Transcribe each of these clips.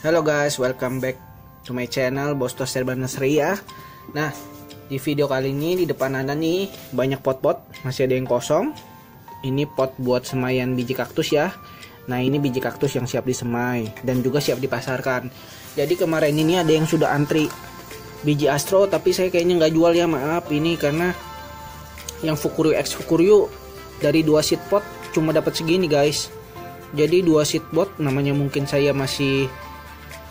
Halo guys, welcome back to my channel Bostos Serba Nursery ya. Nah, di video kali ini di depan Anda nih banyak pot-pot, masih ada yang kosong. Ini pot buat semaian biji kaktus ya. Nah, ini biji kaktus yang siap disemai dan juga siap dipasarkan. Jadi kemarin ini ada yang sudah antri biji astro, tapi saya kayaknya nggak jual ya, maaf. Ini karena yang Fukuryu X Fukuryu dari 2 seed pot cuma dapat segini guys. Jadi 2 seed pot, namanya mungkin saya masih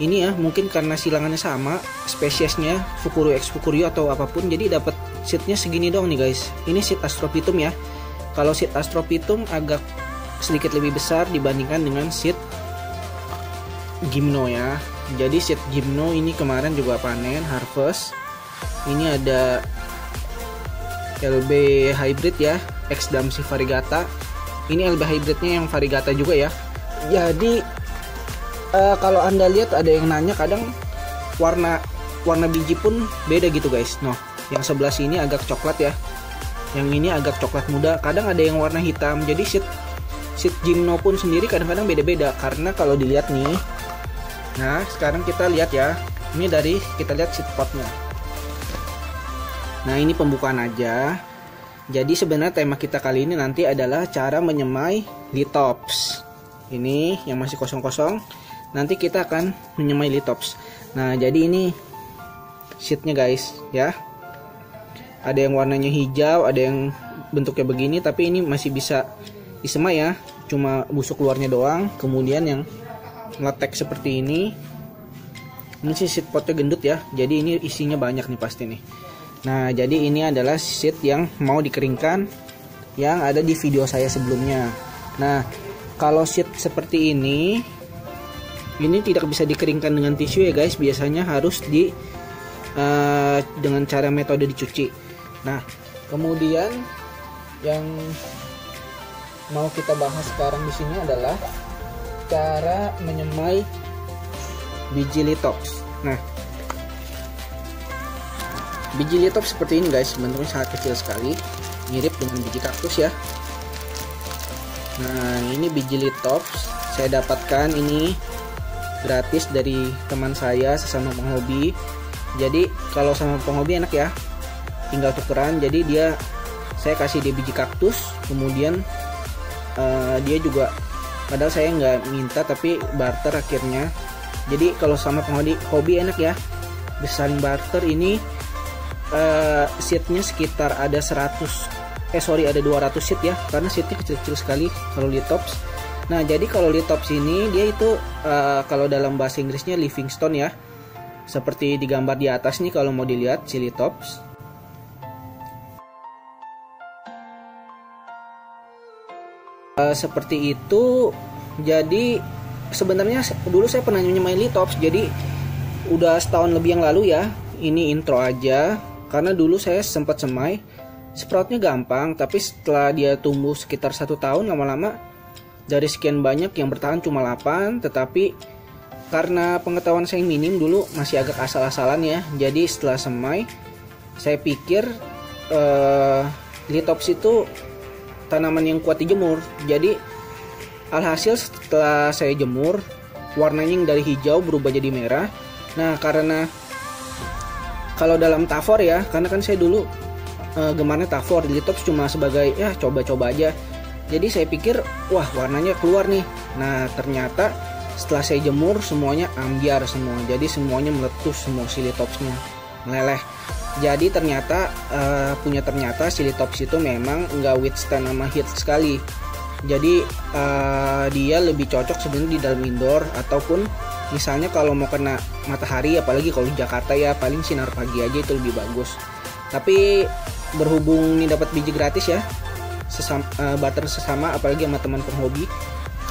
ini ya, mungkin karena silangannya sama spesiesnya Fukuryu X Fukuryu atau apapun, jadi dapat seednya segini doang nih guys. Ini seed Astrophytum ya. Kalau seed Astrophytum agak sedikit lebih besar dibandingkan dengan seed Gymno ya. Jadi seed Gymno ini kemarin juga panen harvest. Ini ada LB hybrid ya, X Damsi variegata. Ini LB hybridnya yang variegata juga ya. Jadi kalau Anda lihat ada yang nanya kadang warna biji pun beda gitu guys. Noh, yang sebelah sini agak coklat ya. Yang ini agak coklat muda. Kadang ada yang warna hitam. Jadi seed Gymno pun sendiri kadang-kadang beda-beda karena kalau dilihat nih. Nah, sekarang kita lihat ya. Ini dari kita lihat seed potnya. Nah, ini pembukaan aja. Jadi sebenarnya tema kita kali ini nanti adalah cara menyemai litops. Ini yang masih kosong-kosong. Nanti kita akan menyemai litops. Nah, jadi ini seednya guys ya. Ada yang warnanya hijau, ada yang bentuknya begini, tapi ini masih bisa disemai ya. Cuma busuk luarnya doang. Kemudian yang latex seperti ini sih seed potnya gendut ya. Jadi ini isinya banyak nih pasti nih. Nah, jadi ini adalah seed yang mau dikeringkan yang ada di video saya sebelumnya. Nah, kalau seed seperti ini tidak bisa dikeringkan dengan tisu ya guys. Biasanya harus dengan cara metode dicuci. Nah, kemudian yang mau kita bahas sekarang di sini adalah cara menyemai biji litops. Nah, biji litops seperti ini guys, bentuknya sangat kecil sekali, mirip dengan biji kaktus ya. Nah, ini biji litops saya dapatkan ini gratis dari teman saya sesama penghobi. Jadi kalau sama penghobi enak ya, tinggal tukeran. Jadi saya kasih dia biji kaktus, kemudian dia juga, padahal saya nggak minta tapi barter akhirnya. Jadi kalau sama penghobi enak ya, bisa saling barter. Ini seednya sekitar ada 200 seed ya, karena seednya kecil-kecil sekali kalau litops. Nah, jadi kalau litops ini dia itu kalau dalam bahasa Inggrisnya Livingstone ya, seperti digambar di atas nih kalau mau dilihat si litops. Seperti itu. Jadi sebenarnya dulu saya pernah nyemai litops, jadi udah setahun lebih yang lalu ya. Ini intro aja, karena dulu saya sempat semai. Sproutnya gampang, tapi setelah dia tumbuh sekitar 1 tahun, lama-lama dari sekian banyak yang bertahan cuma 8. Tetapi karena pengetahuan saya minim dulu, masih agak asal-asalan ya. Jadi setelah semai, saya pikir litops itu tanaman yang kuat dijemur. Jadi alhasil setelah saya jemur, warnanya yang dari hijau berubah jadi merah. Nah, karena kalau dalam tafor ya, karena kan saya dulu gemarnya tafor, litops cuma sebagai ya coba-coba aja. Jadi saya pikir wah warnanya keluar nih. Nah, ternyata setelah saya jemur semuanya ambiar semua. Jadi semuanya meletus semua si litopsnya, meleleh. Jadi ternyata si litops itu memang nggak withstand sama heat sekali. Jadi dia lebih cocok sebenarnya di dalam indoor, ataupun misalnya kalau mau kena matahari, apalagi kalau di Jakarta ya, paling sinar pagi aja itu lebih bagus. Tapi berhubung ini dapat biji gratis ya, barter sesama, apalagi sama teman penghobi,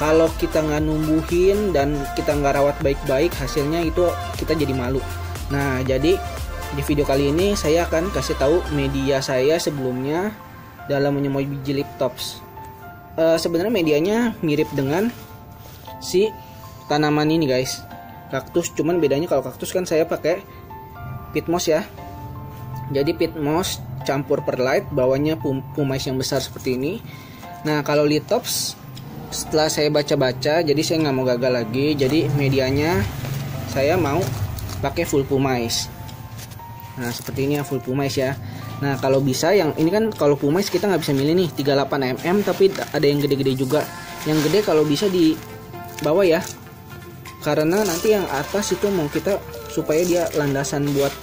kalau kita nggak numbuhin dan kita nggak rawat baik-baik, hasilnya itu kita jadi malu. Nah, jadi di video kali ini saya akan kasih tahu media saya sebelumnya dalam menyemai biji litops. Sebenarnya medianya mirip dengan si tanaman ini guys, kaktus. Cuman bedanya kalau kaktus kan saya pakai peat moss ya. Jadi peat moss campur perlite, bawahnya pumice yang besar seperti ini. Nah, kalau litops setelah saya baca-baca, jadi saya nggak mau gagal lagi. Jadi medianya saya mau pakai full pumice. Nah seperti ini ya, full pumice ya. Nah kalau bisa yang ini kan, kalau pumice kita nggak bisa milih nih 38 mm, tapi ada yang gede-gede juga. Yang gede kalau bisa di bawah ya, karena nanti yang atas itu mau kita supaya dia landasan buat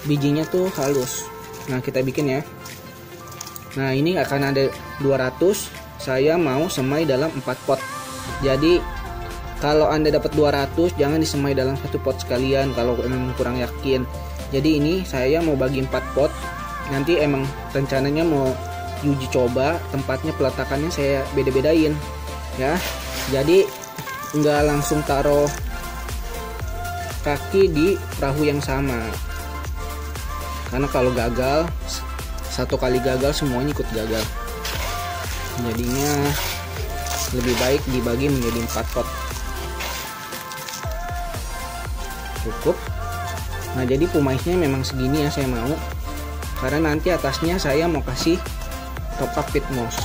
bijinya tuh halus. Nah kita bikin ya. Nah ini akan ada 200, saya mau semai dalam 4 pot. Jadi kalau Anda dapat 200 jangan disemai dalam satu pot sekalian kalau emang kurang yakin. Jadi ini saya mau bagi 4 pot. Nanti emang rencananya mau uji coba, tempatnya peletakannya saya beda-bedain ya. Jadi nggak langsung taruh kaki di perahu yang sama, karena kalau gagal, satu kali gagal semuanya ikut gagal. Jadinya lebih baik dibagi menjadi 4 pot. Cukup. Nah jadi pumice-nya memang segini ya saya mau, karena nanti atasnya saya mau kasih top up pit moss.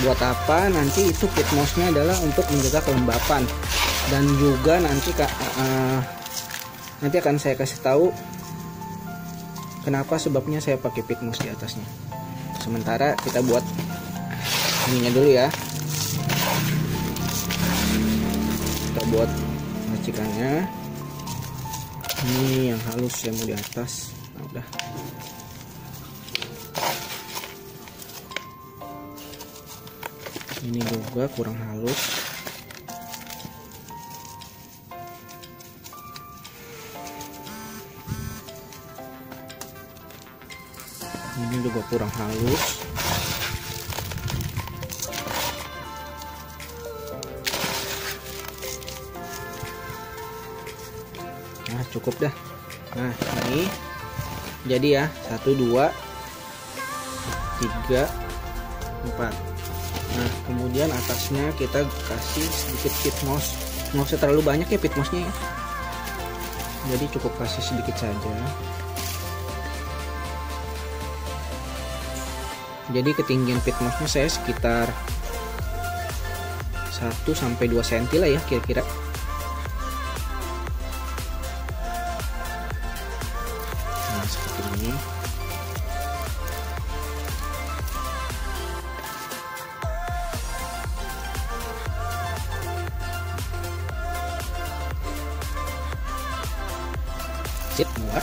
Buat apa? Nanti itu pit moss-nya adalah untuk menjaga kelembapan, dan juga nanti akan saya kasih tahu kenapa sebabnya saya pakai pit moss di atasnya. Sementara kita buat ininya dulu ya. Kita buat racikannya. Ini yang halus yang mau di atas. Nah, udah. Ini juga kurang halus. Ini juga kurang halus. Nah cukup dah. Nah ini jadi ya 1 2 3 4. Nah kemudian atasnya kita kasih sedikit pit moss. Nggak usah terlalu banyak ya pit mossnya ya, jadi cukup kasih sedikit saja. Jadi ketinggian pit mossnya saya sekitar 1 sampai 2 cm lah ya kira-kira. Nah seperti ini. Sip, muat.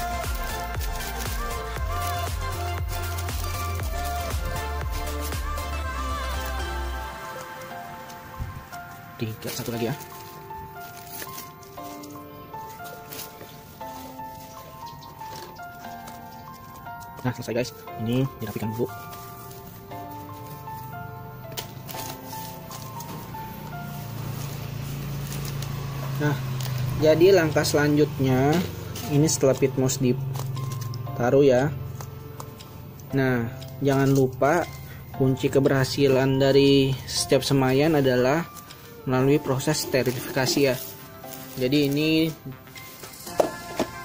Tiga, satu lagi ya. Nah selesai guys, ini dirapikan dulu. Nah jadi langkah selanjutnya ini setelah pit moss ditaruh ya. Nah jangan lupa kunci keberhasilan dari setiap semaian adalah melalui proses sterifikasi ya. Jadi ini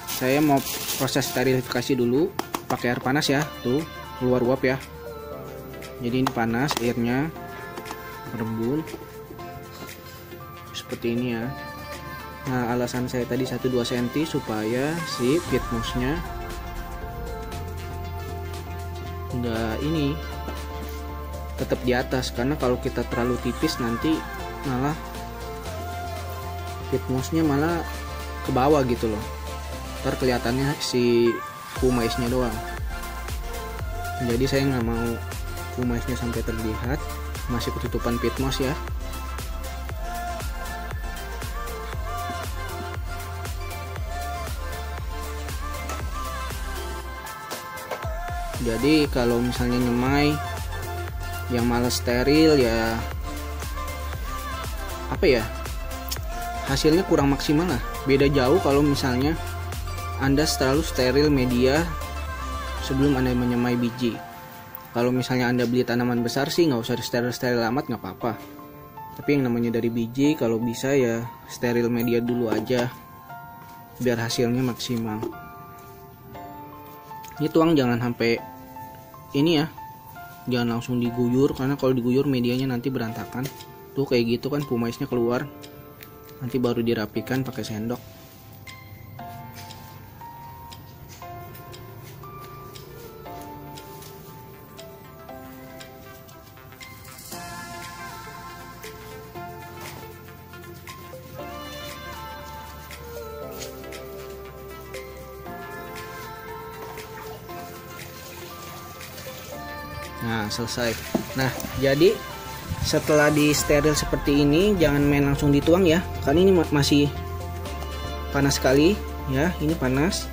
saya mau proses sterifikasi dulu pakai air panas ya, tuh keluar uap ya. Jadi ini panas airnya, berembun seperti ini ya. Nah alasan saya tadi 1-2 cm supaya si pit moss-nya enggak ini tetap di atas, karena kalau kita terlalu tipis nanti malah pit moss-nya malah ke bawah gitu loh. Ntar kelihatannya si pumice-nya doang. Jadi saya nggak mau pumice-nya sampai terlihat, masih ketutupan pit moss ya. Jadi kalau misalnya nyemai yang malas steril ya, apa ya, hasilnya kurang maksimal lah. Beda jauh kalau misalnya Anda selalu steril media sebelum Anda menyemai biji. Kalau misalnya Anda beli tanaman besar sih nggak usah steril amat, nggak apa-apa. Tapi yang namanya dari biji, kalau bisa ya steril media dulu aja biar hasilnya maksimal. Ini tuang jangan sampai ini ya, jangan langsung diguyur, karena kalau diguyur medianya nanti berantakan. Tuh kayak gitu kan pumice-nya keluar, nanti baru dirapikan pakai sendok. Nah, selesai. Nah, jadi setelah di steril seperti ini, jangan main langsung dituang ya, karena ini masih panas sekali ya, ini panas.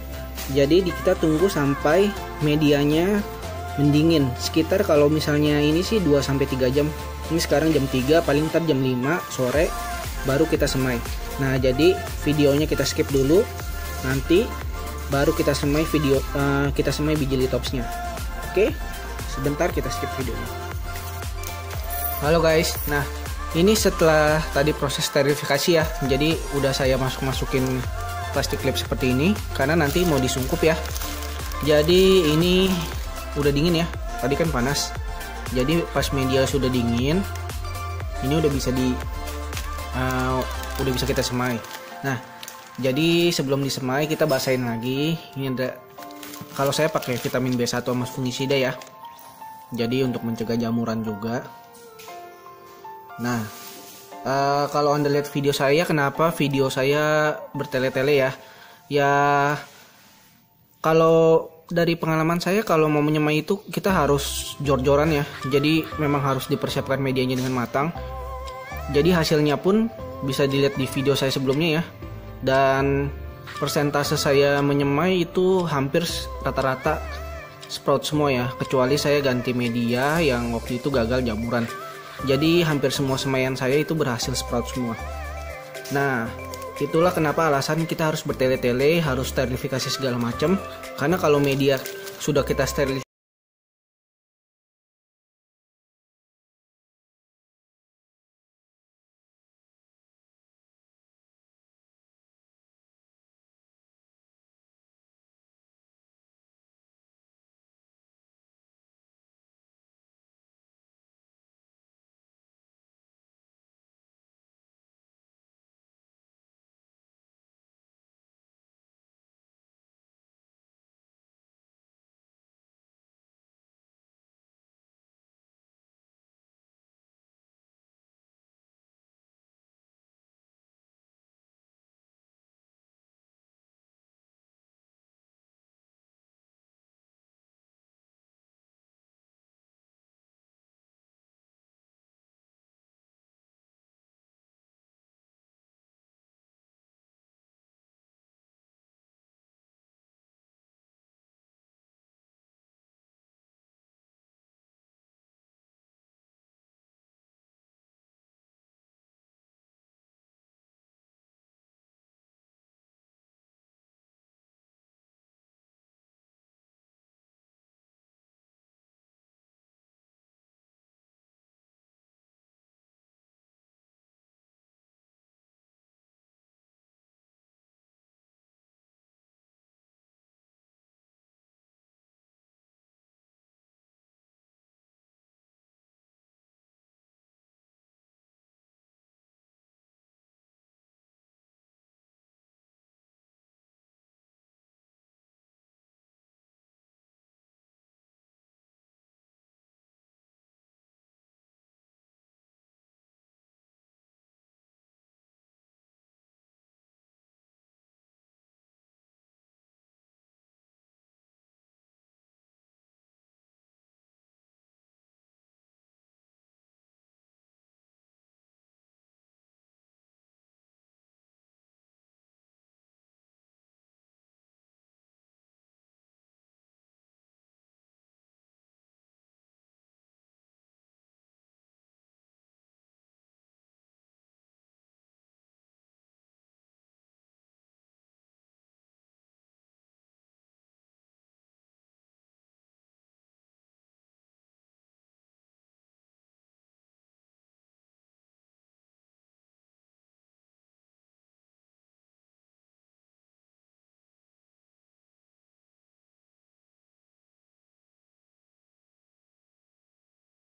Jadi kita tunggu sampai medianya mendingin. Sekitar kalau misalnya ini sih 2-3 jam. Ini sekarang jam 3, paling ntar jam 5 sore baru kita semai. Nah, jadi videonya kita skip dulu. Nanti baru kita semai biji litopsnya. Oke? Sebentar kita skip videonya. Halo guys. Nah, ini setelah tadi proses sterifikasi ya. Jadi udah saya masukin plastik clip seperti ini karena nanti mau disungkup ya. Jadi ini udah dingin ya. Tadi kan panas. Jadi pas media sudah dingin, ini udah bisa kita semai. Nah, jadi sebelum disemai kita basahin lagi. Ini ada, kalau saya pakai vitamin B1 sama fungisida ya. Jadi untuk mencegah jamuran juga. Nah, kalau Anda lihat video saya, kenapa video saya bertele-tele ya? Ya, kalau dari pengalaman saya, kalau mau menyemai itu kita harus jor-joran ya. Jadi memang harus dipersiapkan medianya dengan matang. Jadi hasilnya pun bisa dilihat di video saya sebelumnya ya. Dan persentase saya menyemai itu hampir rata-rata sprout semua ya, kecuali saya ganti media yang waktu itu gagal jamuran. Jadi hampir semua semaian saya itu berhasil sprout semua. Nah, itulah kenapa alasan kita harus bertele-tele, harus sterilifikasi segala macam. Karena kalau media sudah kita sterilifikasi,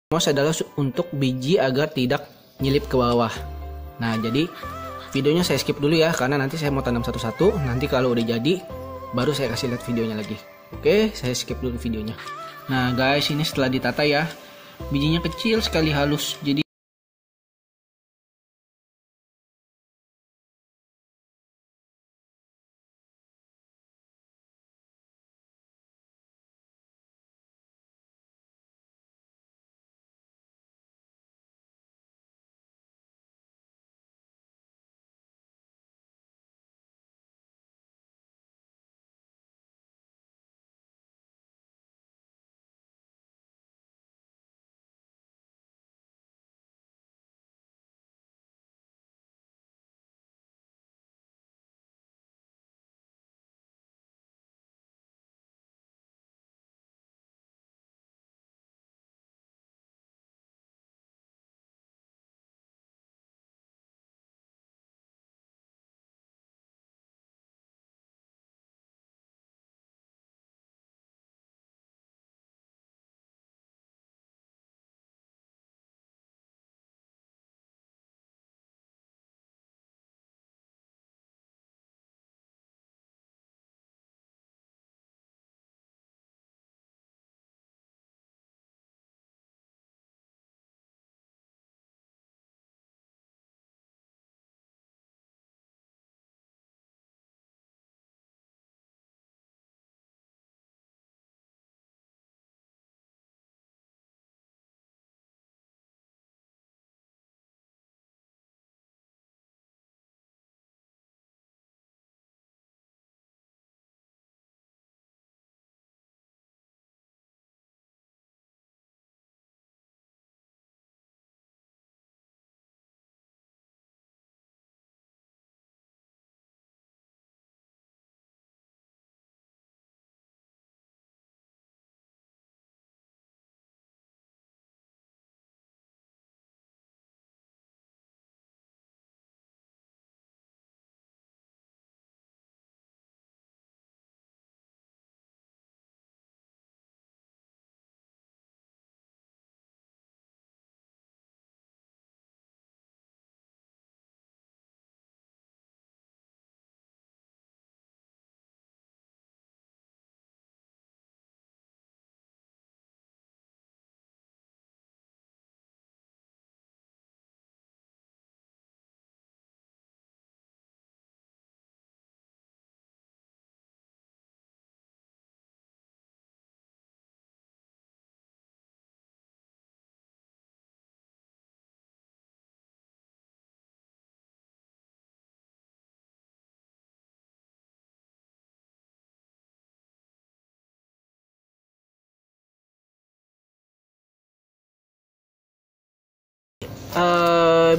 adalah untuk biji agar tidak nyelip ke bawah. Nah, jadi videonya saya skip dulu ya, karena nanti saya mau tanam satu-satu. Nanti kalau udah jadi, baru saya kasih lihat videonya lagi. Oke, saya skip dulu videonya. Nah guys, ini setelah ditata ya, bijinya kecil sekali, halus. Jadi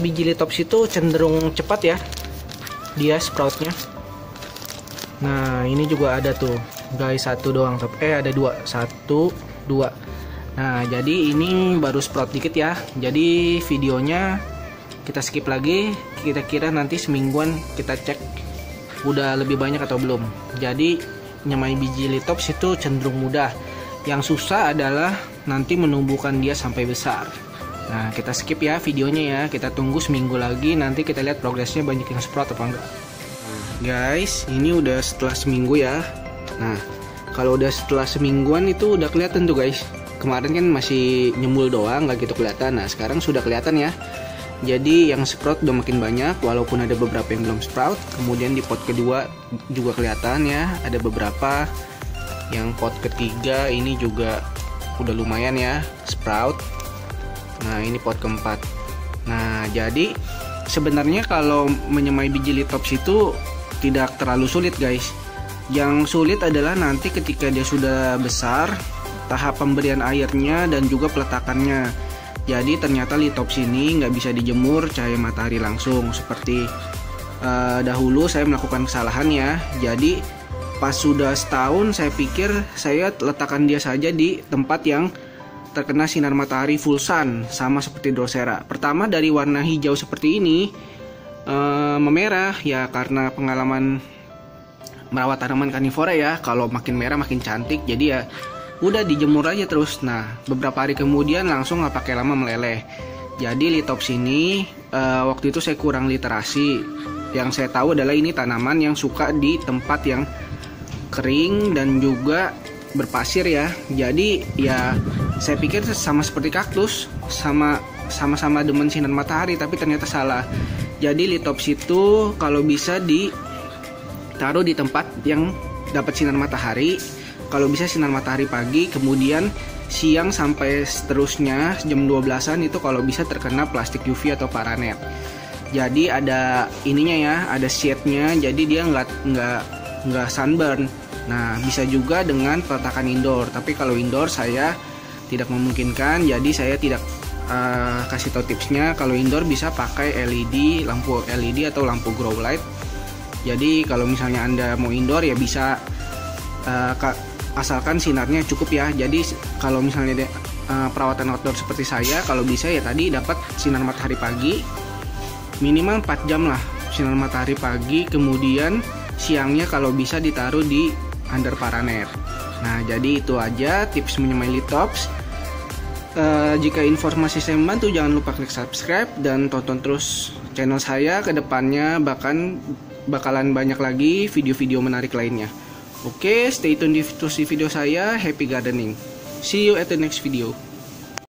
Biji litops itu cenderung cepat ya dia sproutnya. Nah ini juga ada tuh guys, satu doang, ada dua, satu dua. Nah jadi ini baru sprout dikit ya, jadi videonya kita skip lagi. Kira-kira nanti semingguan kita cek udah lebih banyak atau belum. Jadi nyamai biji litops itu cenderung mudah, yang susah adalah nanti menumbuhkan dia sampai besar. Nah kita skip ya videonya ya, kita tunggu seminggu lagi, nanti kita lihat progresnya banyak yang sprout apa enggak. Guys, ini udah setelah seminggu ya. Nah kalau udah setelah semingguan itu udah kelihatan tuh guys. Kemarin kan masih nyembul doang, nggak gitu kelihatan. Nah sekarang sudah kelihatan ya. Jadi yang sprout udah makin banyak, walaupun ada beberapa yang belum sprout. Kemudian di pot kedua juga kelihatan ya, ada beberapa. Yang pot ketiga ini juga udah lumayan ya sprout. Nah ini pot keempat. Nah jadi sebenarnya kalau menyemai biji litops itu tidak terlalu sulit guys. Yang sulit adalah nanti ketika dia sudah besar, tahap pemberian airnya dan juga peletakannya. Jadi ternyata litops ini nggak bisa dijemur cahaya matahari langsung seperti dahulu saya melakukan kesalahan ya. Jadi pas sudah setahun saya pikir saya letakkan dia saja di tempat yang terkena sinar matahari full sun, sama seperti Drosera. Pertama dari warna hijau seperti ini memerah ya, karena pengalaman merawat tanaman karnivora ya, kalau makin merah makin cantik. Jadi ya udah dijemur aja terus. Nah beberapa hari kemudian langsung nggak pakai lama meleleh. Jadi litops ini waktu itu saya kurang literasi. Yang saya tahu adalah ini tanaman yang suka di tempat yang kering dan juga berpasir ya. Jadi ya saya pikir sama seperti kaktus, sama-sama demen sinar matahari, tapi ternyata salah. Jadi litops itu kalau bisa ditaruh di tempat yang dapat sinar matahari. Kalau bisa sinar matahari pagi, kemudian siang sampai seterusnya jam 12-an itu kalau bisa terkena plastik UV atau paranet. Jadi ada ininya ya, ada shade-nya, jadi dia nggak sunburn. Nah bisa juga dengan peletakan indoor, tapi kalau indoor saya tidak memungkinkan, jadi saya tidak kasih tahu tipsnya. Kalau indoor bisa pakai LED, lampu LED atau lampu grow light. Jadi kalau misalnya Anda mau indoor ya bisa, asalkan sinarnya cukup ya. Jadi kalau misalnya perawatan outdoor seperti saya, kalau bisa ya tadi dapat sinar matahari pagi minimal 4 jam lah sinar matahari pagi, kemudian siangnya kalau bisa ditaruh di under paranet. Nah jadi itu aja tips menyemai litops. Jika informasi saya membantu, jangan lupa klik subscribe dan tonton terus channel saya. Kedepannya bakalan banyak lagi video-video menarik lainnya. Oke, stay tune di video saya. Happy gardening. See you at the next video.